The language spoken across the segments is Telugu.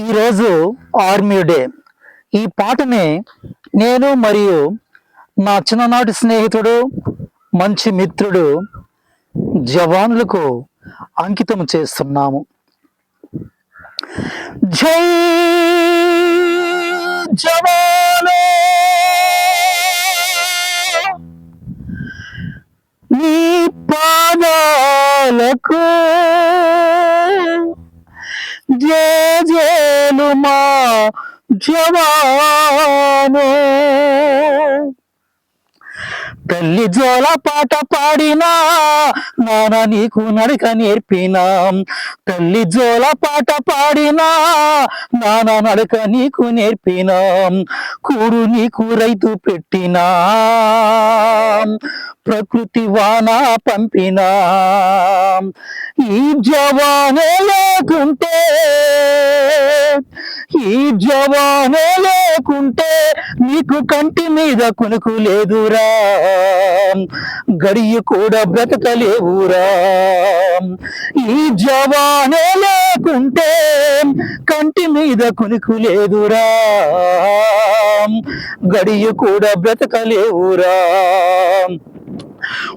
ఈరోజు ఆర్మీ డే. ఈ పాటని నేను మరియు నా చిన్ననాటి స్నేహితుడు, మంచి మిత్రుడు జవానులకు అంకితం చేస్తున్నాము. జై జవాను, నీ పాదాలకు జేజేలు మా జవాను. తల్లి జోల పాట పాడినా నాన్న నీకు నడక నేర్పినా. తల్లి జోల పాట పాడినా నాన్న నడక నీకు నేర్పినా. కూడు నీకు రైతు పెట్టినా, ప్రకృతి వాన పంపినా. ఈ జవానే లేకుంటే, ఈ జవానే లేకుంటే నీకు కంటి మీద కునుకు లేదురా, గడియ కూడా బ్రతకలేవురా. ఈ జవానే లేకుంటే కంటి మీద కునుకు లేదురా, గడియ కూడా బ్రతకలేవురా.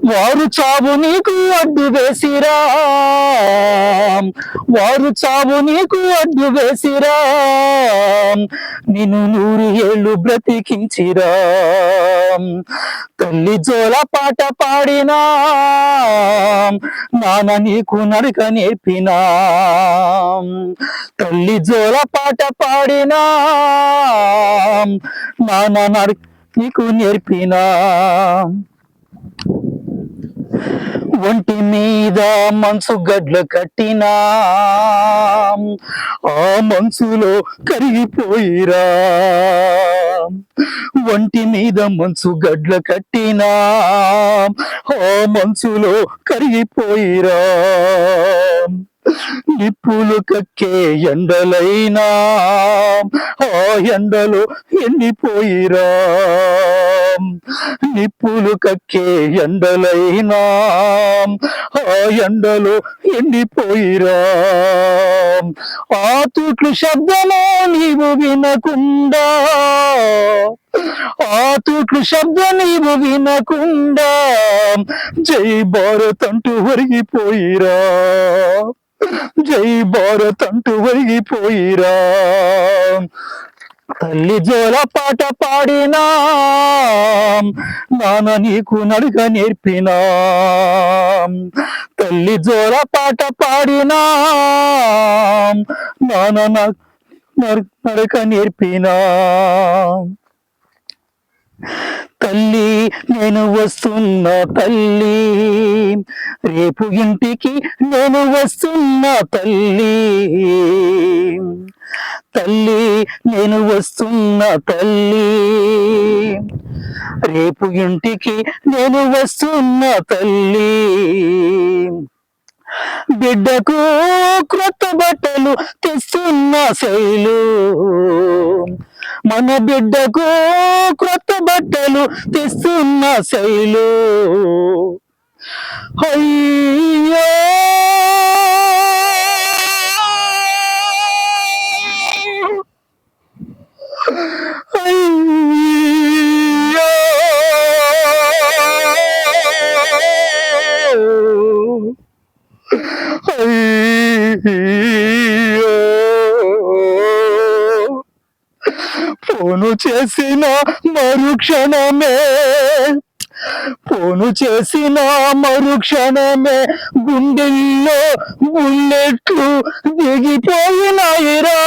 వారు చావు నీకు అడ్డు వేసిరా, వారు చావు నీకు అడ్డు వేసిరా, నిన్ను 100 ఏళ్ళు బ్రతికించిరా. తల్లి జోల పాట పాడినా నాన్న నీకు నడక నేర్పినా. తల్లి జోల పాట పాడినా నాన్న నడక నీకు నేర్పినా. ఒంటి మీద మంచు గడ్లు కట్టినా, ఆ మంచులో కరిగిపోయిరా. ఒంటి మీద మంచు గడ్ల కట్టినా, ఆ మంచులో కరిగిపోయిరా. నిప్పులు కక్కే ఎండలైనా ఆ ఎండలో ఎండిపోయిరా. నిప్పులు కక్కే ఎండలైనా ఆ ఎండలో ఎండిపోయిరా. ఆ తూట్లు శబ్దమో నీవు వినకుండా, ఆ తూట్లు శబ్దం నీవు వినకుండా జై భారత్ అంటూ ఒరిగిపోయిరా, జై భారత్ అంటూ ఒరిగిపోయిరా. తల్లి జోల పాట పాడినా నాన్న నీకు నడక నేర్పినా. తల్లి జోల పాట పాడినా నాన్న నడక నేర్పినా. తల్లి నేను వస్తున్నా తల్లి, రేపు ఇంటికి నేను వస్తున్నా తల్లి. తల్లి నేను వస్తున్నా తల్లి, రేపు ఇంటికి నేను వస్తున్నా తల్లి. బిడ్డకు క్రొత్త బట్టలు తెస్తున్నా శైలు, మన బిడ్డకు క్రొత్త బట్టలు తెస్తున్నా శైలు. అయ్యో అయ్యో అయ్యో. ఫోను చేసిన మరుక్షణమే, ఫోను చేసిన మరుక్షణమే గుండెల్లో బుల్లెట్లు దిగిపోయినాయిరా.